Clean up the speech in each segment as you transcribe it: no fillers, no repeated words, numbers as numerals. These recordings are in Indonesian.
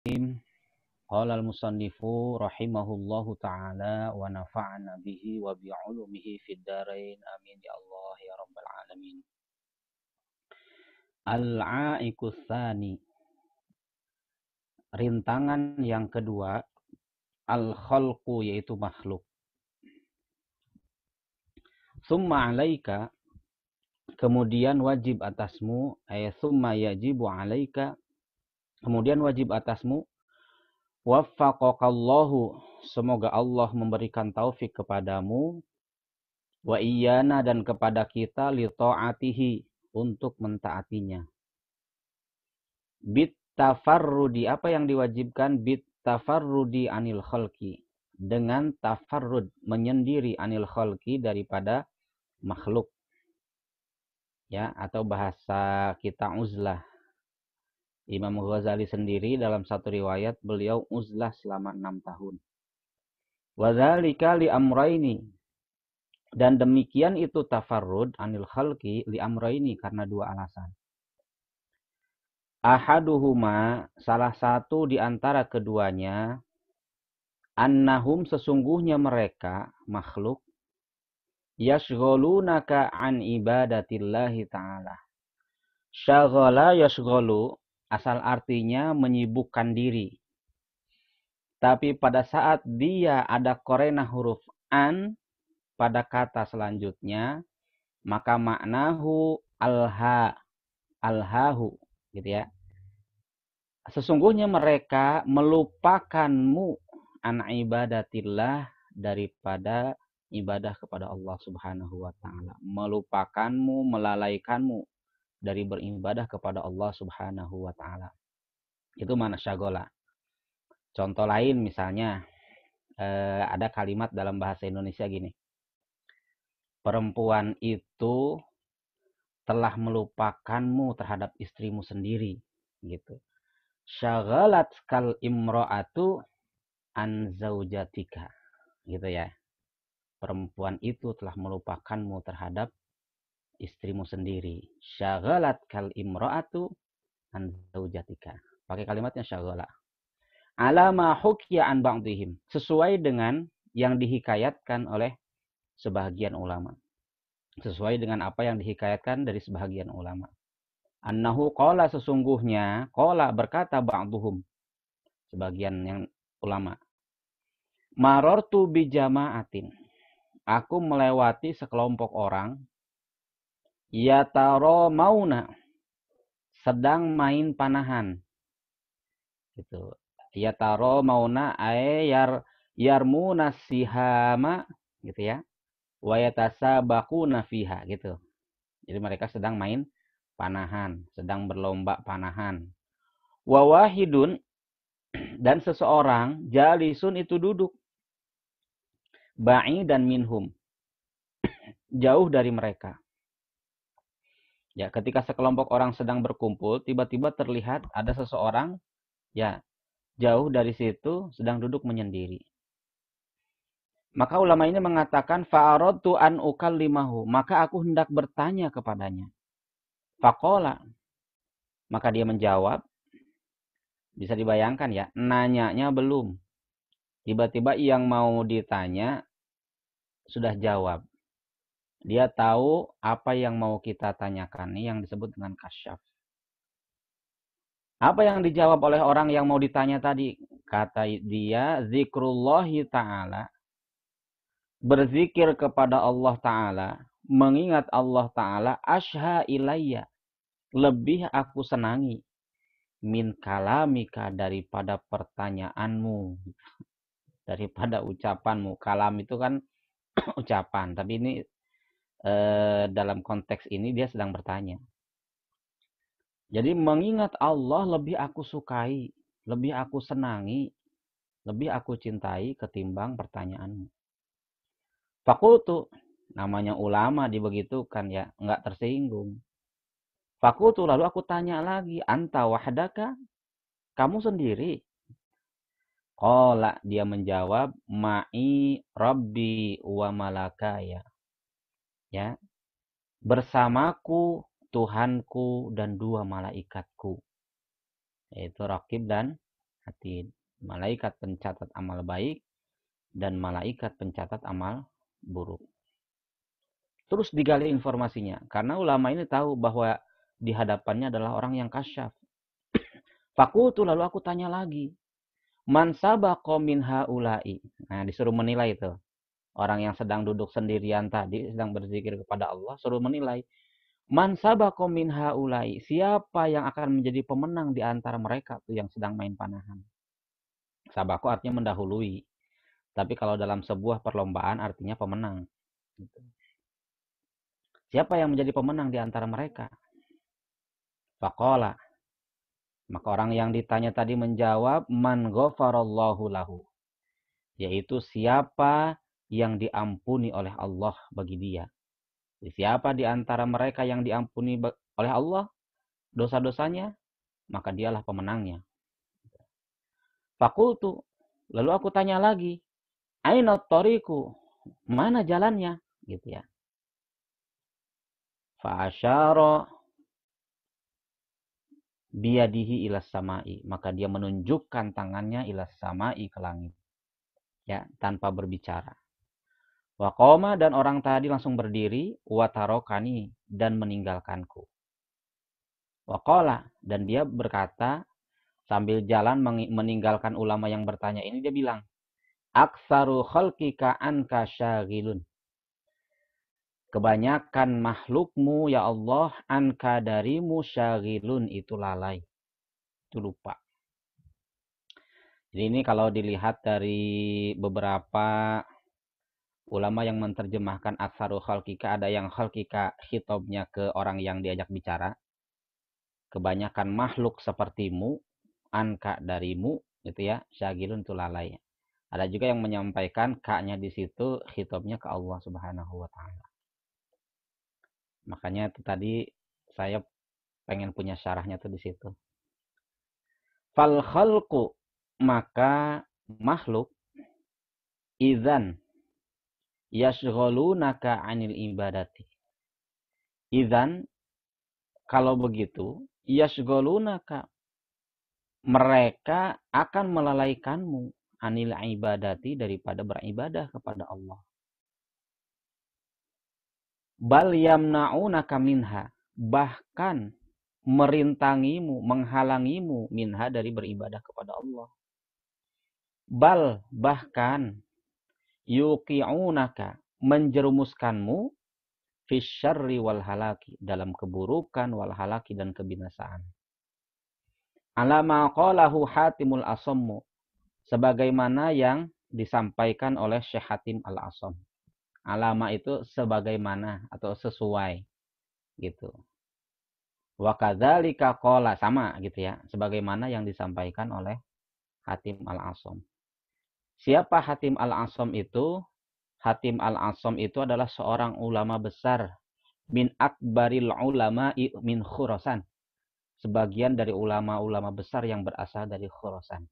Qala al-musannifu rahimahullahu ta'ala wa nafa'ana bihi wa bi'ulumihi fid darain amin ya Allah ya rabbal alamin. Al-a'iqus tsani, rintangan yang kedua, al-khalqu yaitu makhluk. Summa 'alaika, kemudian wajib atasmu, summa yajibu 'alaika, kemudian wajib atasmu, waffaqakallahu, semoga Allah memberikan taufik kepadamu, wa iyana, dan kepada kita, li ta'atihi, untuk mentaatinya. Bit tafarrudi, apa yang diwajibkan? Bit tafarrudi anil khalqi, dengan tafarrud, menyendiri, anil khalqi, daripada makhluk. Ya, atau bahasa kita uzlah. Imam Ghazali sendiri dalam satu riwayat beliau uzlah selama 6 tahun. Wa dzalika li amraini, dan demikian itu tafarrud anil khalqi li amraini, karena dua alasan. Ahaduhuma, salah satu di antara keduanya, annahum, sesungguhnya mereka makhluk, yashghalunaka an ibadatillahi ta'ala. Syaghala yashghalu, asal artinya menyibukkan diri. Tapi pada saat dia ada korena huruf an pada kata selanjutnya, maka maknahu alhahu, gitu ya. Sesungguhnya mereka melupakanmu an ibadatillah, daripada ibadah kepada Allah Subhanahu wa taala. Melupakanmu, melalaikanmu dari beribadah kepada Allah Subhanahu wa taala. Itu mana syagola. Contoh lain misalnya, ada kalimat dalam bahasa Indonesia gini. Perempuan itu telah melupakanmu terhadap istrimu sendiri, gitu. Syaghalat kal imra'atu an zaujatika, gitu ya. Perempuan itu telah melupakanmu terhadap istrimu sendiri. Syaghalat kal imra'atu an zaujatika. Pakai kalimatnya syaghala. Ala ma hukiya an ba'dihim, sesuai dengan yang dihikayatkan oleh sebahagian ulama. Sesuai dengan apa yang dihikayatkan dari sebahagian ulama. Annahu qala, sesungguhnya, qala berkata ba'duhum, sebagian yang ulama. Marartu bi jama'atin, aku melewati sekelompok orang, yataro mauna, sedang main panahan. Gitu. Yataro mauna yarmuna sihama, gitu ya. Wa yatasabaquna fiha, gitu. Jadi mereka sedang main panahan, sedang berlomba panahan. Wa wahidun, dan seseorang, jalisun, itu duduk, ba'idan minhum, jauh dari mereka. Ya, ketika sekelompok orang sedang berkumpul, tiba-tiba terlihat ada seseorang, ya, jauh dari situ, sedang duduk menyendiri. Maka ulama ini mengatakan, fa'aradtu an ukallimahu, maka aku hendak bertanya kepadanya. Faqala, maka dia menjawab. Bisa dibayangkan ya, nanyanya belum. Tiba-tiba yang mau ditanya sudah jawab. Dia tahu apa yang mau kita tanyakan, ini yang disebut dengan kasyaf. Apa yang dijawab oleh orang yang mau ditanya tadi? Kata dia, zikrullahi ta'ala, berzikir kepada Allah Ta'ala, mengingat Allah Ta'ala, ashha ilayya, lebih aku senangi, min kalamika, daripada pertanyaanmu, daripada ucapanmu. Kalam itu kan ucapan, tapi ini dalam konteks ini dia sedang bertanya. Jadi mengingat Allah lebih aku sukai, lebih aku senangi, lebih aku cintai ketimbang pertanyaanmu. Fakultu, namanya ulama dibegitukan ya, enggak tersinggung. Fakultu, lalu aku tanya lagi, anta wahdaka, kamu sendiri? Qala, dia menjawab, ma'i rabbi wa malakaya. Ya, bersamaku Tuhanku dan dua malaikatku, yaitu Raqib dan Atid. Malaikat pencatat amal baik dan malaikat pencatat amal buruk. Terus digali informasinya. Karena ulama ini tahu bahwa di hadapannya adalah orang yang kasyaf. Fakultu, lalu aku tanya lagi. Man sabaqa min haula'i. Nah, disuruh menilai itu. Orang yang sedang duduk sendirian tadi, sedang berzikir kepada Allah, suruh menilai. Man sabaqa min haula'i. Siapa yang akan menjadi pemenang di antara mereka tuh yang sedang main panahan. Sabako artinya mendahului. Tapi kalau dalam sebuah perlombaan artinya pemenang. Siapa yang menjadi pemenang di antara mereka? Faqala. Maka orang yang ditanya tadi menjawab, man ghafarallahu lahu. Yaitu siapa yang diampuni oleh Allah bagi dia. Jadi siapa di antara mereka yang diampuni oleh Allah dosa-dosanya, maka dialah pemenangnya. Fakultu. Lalu aku tanya lagi, aina tariku? Mana jalannya? Gitu ya. Fa'asyara biyadihi ilas samai. Maka dia menunjukkan tangannya ilas samai ke langit. Ya, tanpa berbicara. Wa qoma, dan orang tadi langsung berdiri, wa tarokani, dan meninggalkanku. Wa qala, dan dia berkata sambil jalan meninggalkan ulama yang bertanya ini, dia bilang, aksaru khalqika anka syagilun. Kebanyakan makhlukmu ya Allah, anka darimu syagilun, itu lalai, itu lupa. Jadi ini kalau dilihat dari beberapa ulama yang menerjemahkan aksaru khalqika, ada yang khalqika khitabnya ke orang yang diajak bicara. Kebanyakan makhluk sepertimu, anka darimu, gitu ya, syagilun itu lalai. Ada juga yang menyampaikan ka-nya di situ khitabnya ke Allah Subhanahu wa taala. Makanya itu tadi saya pengen punya syarahnya tuh di situ. Fal khalqu, maka makhluk, idzan yashghalunaka 'anil ibadati. Idzan, kalau begitu, yashghalunaka, mereka akan melalaikanmu 'anil ibadati, daripada beribadah kepada Allah. Bal yamna'unaka minha, bahkan merintangimu, menghalangimu minha, dari beribadah kepada Allah. Bal, bahkan yuqi'unaka, menjerumuskanmu fisyarri wal halaki, dalam keburukan, wal halaki, dan kebinasaan. Alama qalahu Hatimul Asammu, sebagaimana yang disampaikan oleh Syekh Hatim Al-Asam. Alama itu sebagaimana atau sesuai gitu. Wa kadzalika qala, sama gitu ya, sebagaimana yang disampaikan oleh Hatim Al-Asam. Siapa Hatim Al-Asam itu? Hatim Al-Asam itu adalah seorang ulama besar, min akbaril ulama'i min Khurasan. Sebagian dari ulama-ulama besar yang berasal dari Khurasan.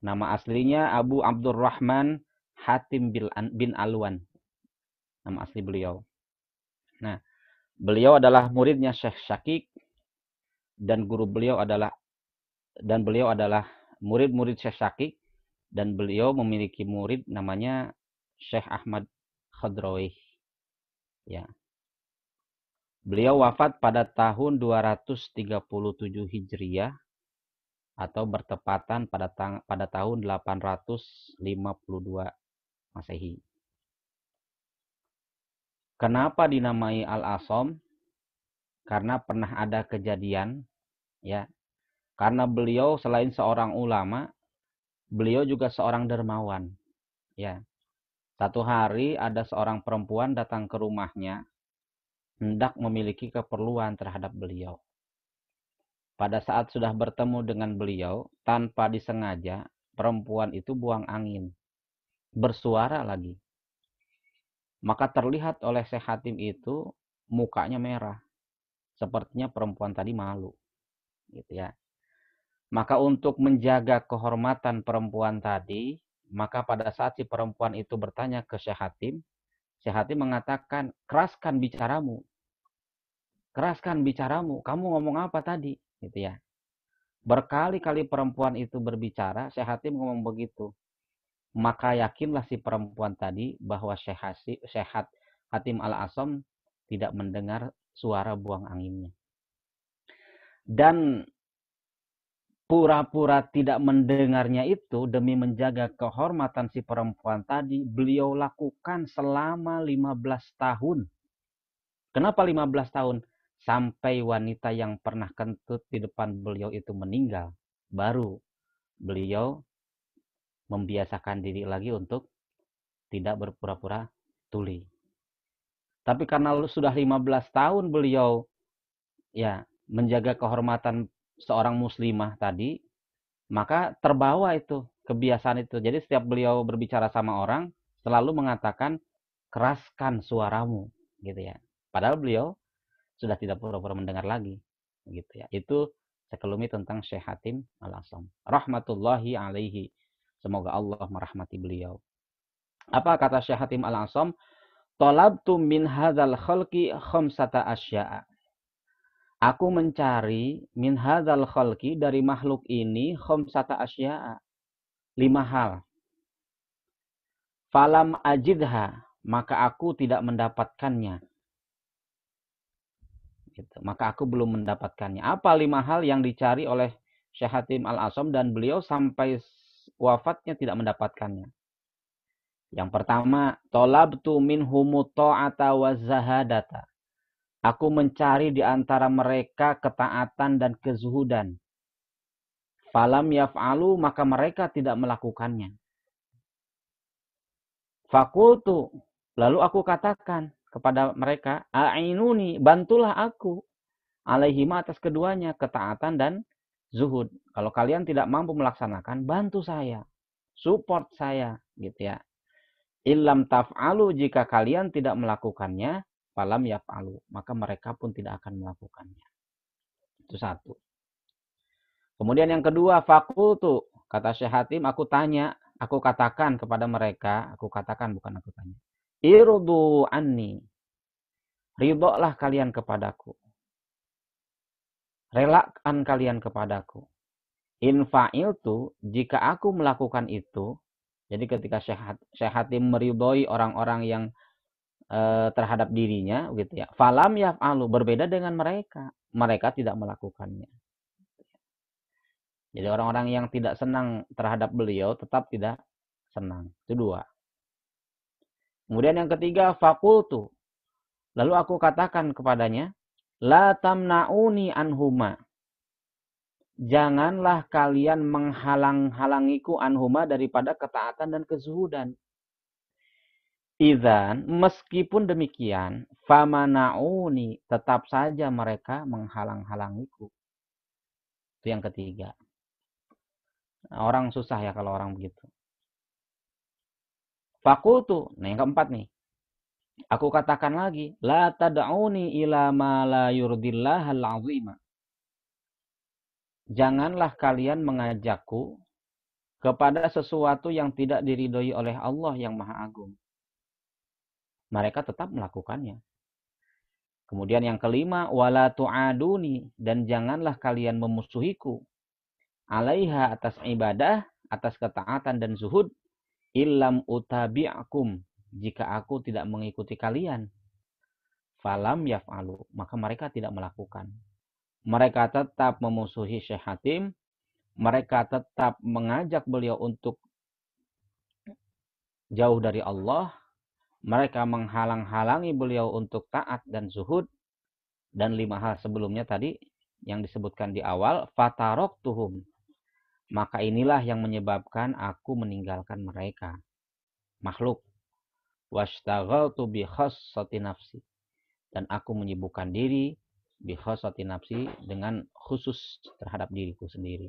Nama aslinya Abu Abdurrahman Hatim bin Alwan. Nama asli beliau. Nah, beliau adalah muridnya Syekh Syakik, dan beliau adalah murid-murid Syekh Syakik, dan beliau memiliki murid namanya Syekh Ahmad Khadrawi. Ya. Beliau wafat pada tahun 237 Hijriah, atau bertepatan pada tahun 852 Masehi. Kenapa dinamai Al-Asam? Karena pernah ada kejadian, ya. Karena beliau selain seorang ulama, beliau juga seorang dermawan, ya. Satu hari ada seorang perempuan datang ke rumahnya, hendak memiliki keperluan terhadap beliau. Pada saat sudah bertemu dengan beliau, tanpa disengaja, perempuan itu buang angin, bersuara lagi. Maka terlihat oleh Syekh Hatim itu mukanya merah. Sepertinya perempuan tadi malu. Gitu ya. Maka untuk menjaga kehormatan perempuan tadi, maka pada saat si perempuan itu bertanya ke Syekh Hatim mengatakan, keraskan bicaramu. Keraskan bicaramu. Kamu ngomong apa tadi? Gitu ya. Berkali-kali perempuan itu berbicara, Syekh Hatim ngomong begitu. Maka yakinlah si perempuan tadi bahwa Syekh Hatim Al-Asam tidak mendengar suara buang anginnya. Dan pura-pura tidak mendengarnya itu demi menjaga kehormatan si perempuan tadi, beliau lakukan selama 15 tahun. Kenapa 15 tahun? Sampai wanita yang pernah kentut di depan beliau itu meninggal. Baru beliau membiasakan diri lagi untuk tidak berpura-pura tuli. Tapi karena sudah 15 tahun beliau ya menjaga kehormatan seorang muslimah tadi, maka terbawa itu kebiasaan itu. Jadi setiap beliau berbicara sama orang selalu mengatakan keraskan suaramu gitu ya. Padahal beliau sudah tidak pura-pura mendengar lagi gitu ya. Itu sekelumit tentang Syekh Hatim Al-Asam rahmatullahi alaihi. Semoga Allah merahmati beliau. Apa kata Syekh Hatim Al-Asam? Talabtu min hadzal khalqi khamsata asya'a. Aku mencari min hadzal khalqi dari makhluk ini khamsata asya'a. 5 hal. Falam ajidha, maka aku tidak mendapatkannya. Gitu. Maka aku belum mendapatkannya. Apa 5 hal yang dicari oleh Syekh Hatim Al-Asam dan beliau sampai wafatnya tidak mendapatkannya? Yang pertama, tolabtu minhumu ta'ata wa zahadata. Aku mencari di antara mereka ketaatan dan kezuhudan. Falam yaf'alu, maka mereka tidak melakukannya. Fakultu, lalu aku katakan kepada mereka, a'inuni, bantulah aku. Alaihima atas keduanya, ketaatan dan zuhud. Kalau kalian tidak mampu melaksanakan, bantu saya. Support saya. Gitu ya. Illam taf'alu, jika kalian tidak melakukannya, falam yaf'alu, maka mereka pun tidak akan melakukannya. Itu satu. Kemudian yang kedua, fakultu, kata Syekh Hatim, aku tanya, aku katakan kepada mereka, aku katakan bukan aku tanya. Irdu anni, ridholah kalian kepadaku. Relakan kalian kepadaku. In fa'iltu, jika aku melakukan itu, jadi ketika Syekh Hatim meridhoi orang-orang yang terhadap dirinya, gitu ya. Falam yaf'alu, berbeda dengan mereka. Mereka tidak melakukannya. Jadi orang-orang yang tidak senang terhadap beliau tetap tidak senang. Itu dua. Kemudian yang ketiga, fakultu. Lalu aku katakan kepadanya, la tamna'uni anhuma. Janganlah kalian menghalang-halangiku anhuma daripada ketaatan dan kezuhudan. Idzan, meskipun demikian, famana'uni, tetap saja mereka menghalang-halangiku. Itu yang ketiga. Orang susah ya kalau orang begitu. Fakultu, nah yang keempat nih. Aku katakan lagi, la tad'uni ila ma la yurdillahal azima. Janganlah kalian mengajakku kepada sesuatu yang tidak diridhoi oleh Allah yang Maha Agung. Mereka tetap melakukannya. Kemudian yang kelima, wala tu'aduni, dan janganlah kalian memusuhiku alaiha atas ibadah, atas ketaatan dan zuhud, illam utabi'akum, jika aku tidak mengikuti kalian. Falam yaf'alu, maka mereka tidak melakukan. Mereka tetap memusuhi Syekh Hatim, mereka tetap mengajak beliau untuk jauh dari Allah, mereka menghalang-halangi beliau untuk taat dan zuhud, dan 5 hal sebelumnya tadi yang disebutkan di awal, fataroktuhum, maka inilah yang menyebabkan aku meninggalkan mereka, makhluk, washtaghaltu bi khassati nafsi, dan aku menyibukkan diri bi khassati nafsi, dengan khusus terhadap diriku sendiri,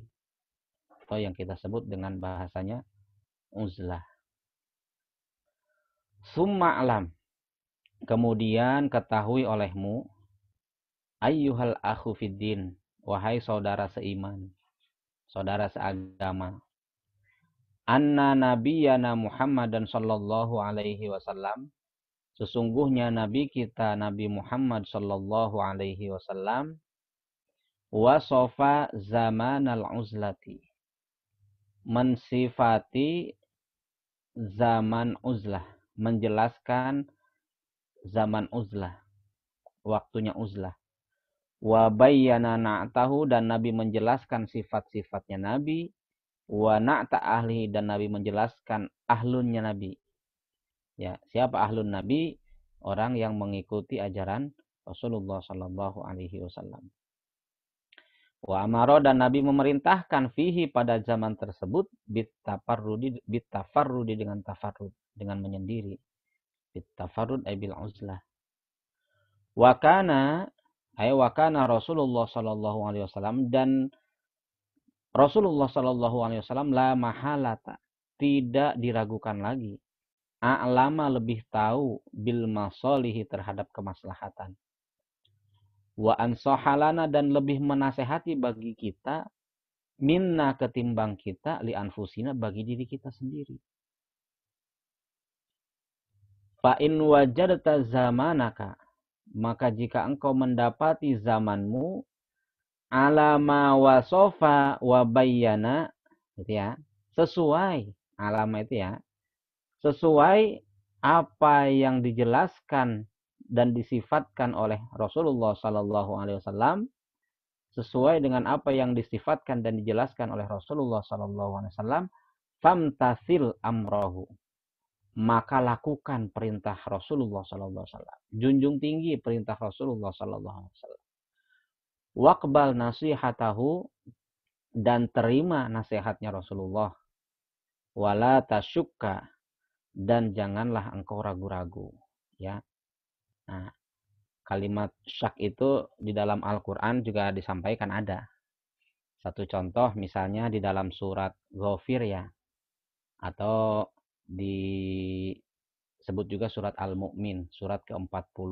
atau yang kita sebut dengan bahasanya uzlah. Summa alam, kemudian ketahui olehmu, ayyuhal akhu fiddin, wahai saudara seiman, saudara seagama, anna nabiyana Muhammadan sallallahu alaihi wasallam, sesungguhnya nabi kita Nabi Muhammad sallallahu alaihi wasallam, Wasofa zaman al-uzlati. Mensifati zaman uzlah. Menjelaskan zaman uzlah. Waktunya uzlah. Wa bayyana na'tahu, dan Nabi menjelaskan sifat-sifatnya Nabi. Wa na'ta ahli, dan Nabi menjelaskan ahlunnya Nabi. Ya, siapa ahlun Nabi? Orang yang mengikuti ajaran Rasulullah sallallahu alaihi wasallam. Wa amaro, dan Nabi memerintahkan fihi pada zaman tersebut bitafarrudi dengan tafarrud, dengan menyendiri. Bitafarrud ay bil uzlah. Wa kana Rasulullah sallallahu alaihi wasallam, dan Rasulullah sallallahu alaihi wasallam la mahalata, tidak diragukan lagi. A'lama, lebih tahu, bil masalihi, terhadap kemaslahatan. Wa ansahalana, dan lebih menasehati bagi kita, minna, ketimbang kita, li anfusina, bagi diri kita sendiri. Fa in wajadta zamanaka, maka jika engkau mendapati zamanmu, alama wasofa wa bayyana, gitu ya, sesuai alama itu ya, sesuai apa yang dijelaskan dan disifatkan oleh Rasulullah sallallahu alaihi wasallam, sesuai dengan apa yang disifatkan dan dijelaskan oleh Rasulullah sallallahu alaihi wasallam, famtasil amrohu, maka lakukan perintah Rasulullah sallallahu alaihi wasallam. Junjung tinggi perintah Rasulullah sallallahu alaihi wasallam. Waqbal nasihatahu, dan terima nasihatnya Rasulullah. Wala tasyukka, dan janganlah engkau ragu-ragu, ya. Nah, kalimat syak itu di dalam Al-Qur'an juga disampaikan ada. Satu contoh misalnya di dalam surat Ghafir ya, atau disebut juga surat Al-Mu'min, surat ke-40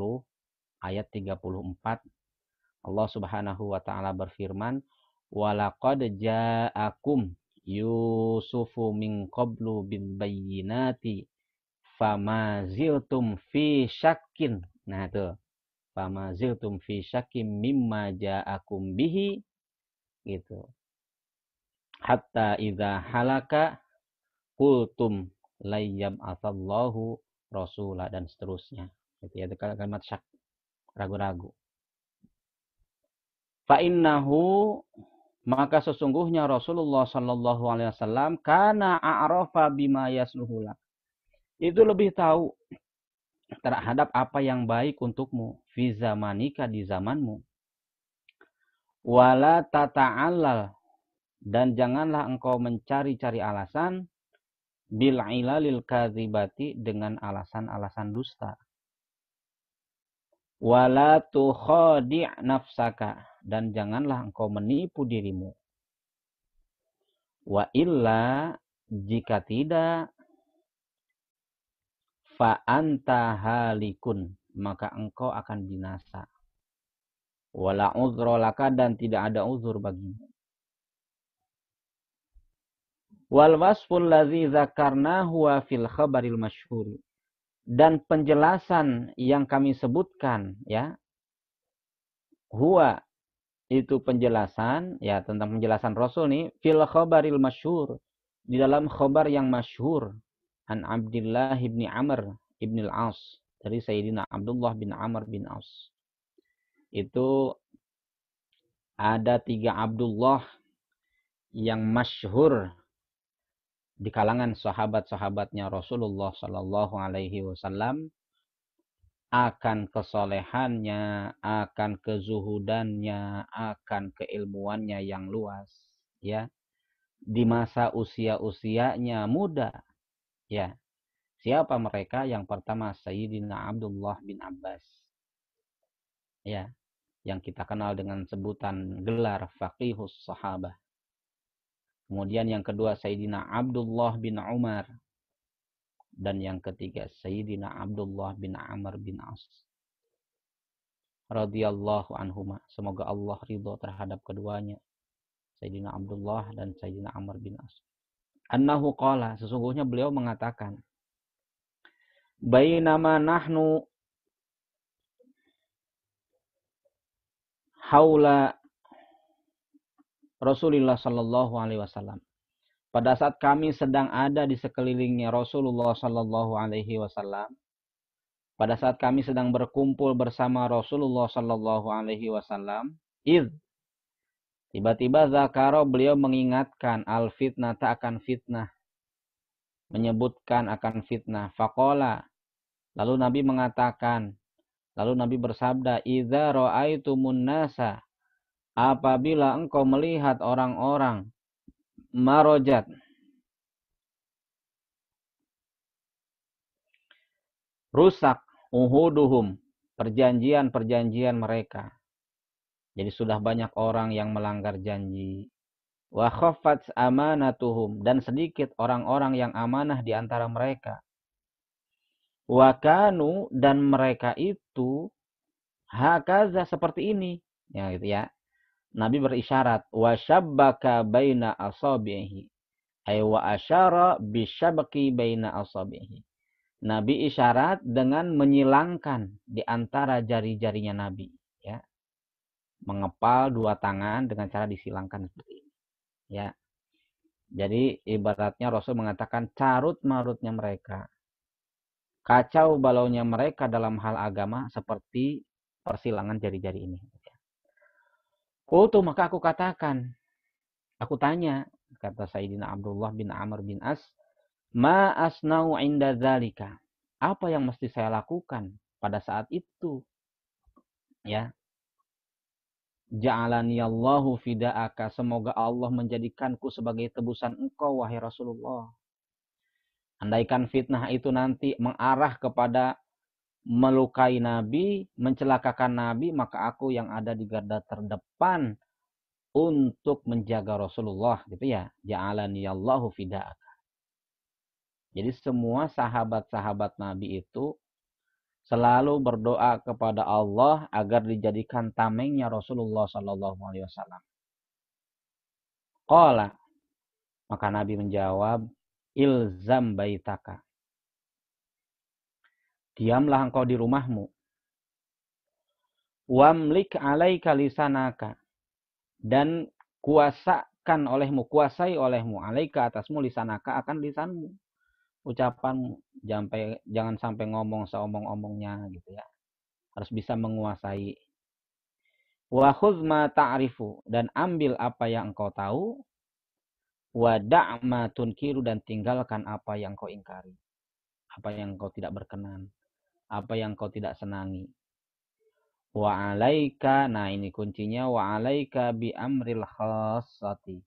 ayat 34. Allah Subhanahu wa taala berfirman, "Walaqad ja'akum Yusufu min qablu bil bayyinati fama ziltum fi syakkin." Nah, itu. Fama ziltum fi syakkim mimma ja'akum bihi, gitu. Hatta idza halaka qultum layyam atallahu rasula, dan seterusnya. Itu ya, kalimat syak, ragu-ragu. Fa innahu, maka sesungguhnya Rasulullah sallallahu alaihi wasallam kana a'rafa bima yasluhulak, itu lebih tahu terhadap apa yang baik untukmu, fi zamanika, di zamanmu. Wala tata'allal, dan janganlah engkau mencari-cari alasan, bil ilalil kadzibati, dengan alasan-alasan dusta. Wala tukhadi' nafsaka, dan janganlah engkau menipu dirimu. Wa illa, jika tidak, fa anta halikun, maka engkau akan binasa. Wala uzra laka, dan tidak ada uzur bagimu. Wal wasful ladzi dzakarnahu wa fil khabaril masyhur, dan penjelasan yang kami sebutkan ya, huwa, itu penjelasan ya, tentang penjelasan Rasul nih, fil khabaril masyhur, di dalam khabar yang masyhur, an Abdullah bin Amr ibn al-As, dari Sayyidina Abdullah bin Amr bin As. Itu ada 3 Abdullah yang masyhur di kalangan sahabat-sahabatnya Rasulullah sallallahu alaihi wasallam, akan kesolehannya, akan kezuhudannya, akan keilmuannya yang luas, ya, di masa usia-usianya muda, ya. Siapa mereka? Yang pertama Sayyidina Abdullah bin Abbas, ya, yang kita kenal dengan sebutan gelar faqihus sahabah. Kemudian yang kedua Sayyidina Abdullah bin Umar, dan yang ketiga Sayyidina Abdullah bin Amr bin As radhiyallahu anhuma, semoga Allah ridho terhadap keduanya, Sayyidina Abdullah dan Sayyidina Amr bin As. Annahu qala, sesungguhnya beliau mengatakan, bainama nahnu haula Rasulullah sallallahu alaihi wasallam. Pada saat kami sedang ada di sekelilingnya Rasulullah sallallahu alaihi wasallam, pada saat kami sedang berkumpul bersama Rasulullah sallallahu alaihi wasallam, tiba-tiba zakaro beliau mengingatkan al fitnah akan fitnah, menyebutkan akan fitnah. Faqala, lalu Nabi mengatakan, lalu Nabi bersabda, idza ra'aitumun nasa, apabila engkau melihat orang-orang marojat, rusak, uhuduhum, perjanjian-perjanjian mereka. Jadi sudah banyak orang yang melanggar janji. Wa khaffat amanatuhum, dan sedikit orang-orang yang amanah di antara mereka. Wa kanu, dan mereka itu hakaza, seperti ini. Ya gitu ya. Nabi berisyarat, wa syabbaka baina asabihi. Ay wa asyara bisyabaki baina asabihi. Nabi isyarat dengan menyilangkan di antara jari-jarinya Nabi, ya. Mengepal dua tangan dengan cara disilangkan seperti ini, ya. Jadi ibaratnya Rasul mengatakan carut marutnya mereka, kacau balaunya mereka dalam hal agama seperti persilangan jari-jari ini. Qultu, maka aku katakan, aku tanya, kata Sayyidina Abdullah bin Amr bin As, ma asnau inda dzalika, apa yang mesti saya lakukan pada saat itu, ya. Ja'alani Allahu fida'aka, semoga Allah menjadikanku sebagai tebusan engkau wahai Rasulullah. Andaikan fitnah itu nanti mengarah kepada melukai Nabi, mencelakakan Nabi, maka aku yang ada di garda terdepan untuk menjaga Rasulullah, gitu ya. Ja'alani Allahu fida'aka. Jadi semua sahabat-sahabat Nabi itu selalu berdoa kepada Allah agar dijadikan tamengnya Rasulullah sallallahu alaihi wasallam. Qala, maka Nabi menjawab, ilzam baitaka. Diamlah engkau di rumahmu. Wamlik alaika lisanaka, dan kuasai olehmu alaika atasmu lisanaka, akan lisanmu, ucapanmu. Jangan sampai ngomong seomong-omongnya, gitu ya. Harus bisa menguasai. Wa khudz ma ta'rifu, dan ambil apa yang engkau tahu. Wa da' ma tunkiru, dan tinggalkan apa yang engkau ingkari. Apa yang engkau tidak berkenan, apa yang engkau tidak senangi. Wa alaika, nah ini kuncinya, wa alaika bi amril khassati,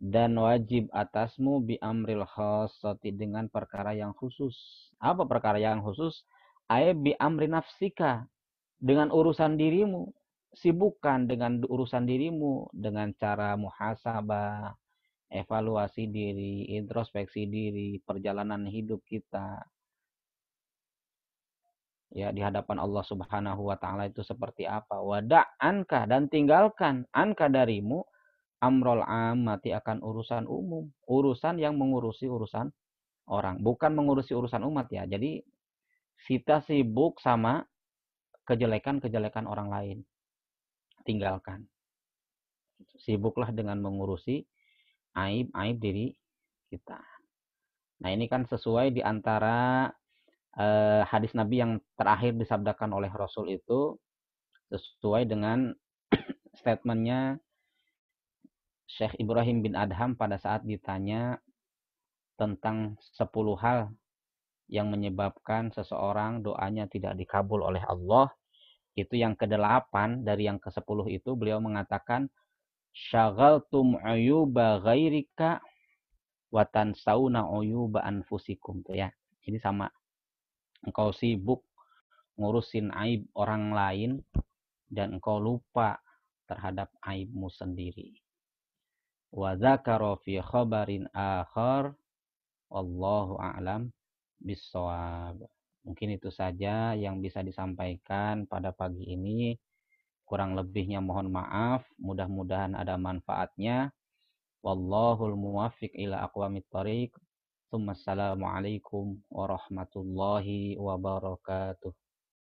dan wajib atasmu bi amril khassati, dengan perkara yang khusus. Apa perkara yang khusus? Ay bi amri nafsika, dengan urusan dirimu. Sibukkan dengan urusan dirimu, dengan cara muhasabah, evaluasi diri, introspeksi diri, perjalanan hidup kita, ya, di hadapan Allah Subhanahu wa taala itu seperti apa. Wada' anka, dan tinggalkan anka darimu amrul amati, akan urusan umum, urusan yang mengurusi urusan orang, bukan mengurusi urusan umat, ya. Jadi kita sibuk sama kejelekan-kejelekan orang lain, tinggalkan. Sibuklah dengan mengurusi aib-aib diri kita. Nah, ini kan sesuai di antara hadis Nabi yang terakhir disabdakan oleh Rasul itu, sesuai dengan statementnya Syekh Ibrahim bin Adham pada saat ditanya tentang 10 hal yang menyebabkan seseorang doanya tidak dikabul oleh Allah. Itu yang ke-8 dari yang ke-10 itu beliau mengatakan, syagaltum uyuba ghairika wa tansawna uyuba anfusikum, tuh ya. Jadi sama, engkau sibuk ngurusin aib orang lain dan engkau lupa terhadap aibmu sendiri. Wa dzakara fi khabarin akhar, wallahu a'lam bissawab. Mungkin itu saja yang bisa disampaikan pada pagi ini. Kurang lebihnya mohon maaf. Mudah-mudahan ada manfaatnya. Wallahul muwaffiq ila aqwamit thoriq. Assalamualaikum warahmatullahi wabarakatuh.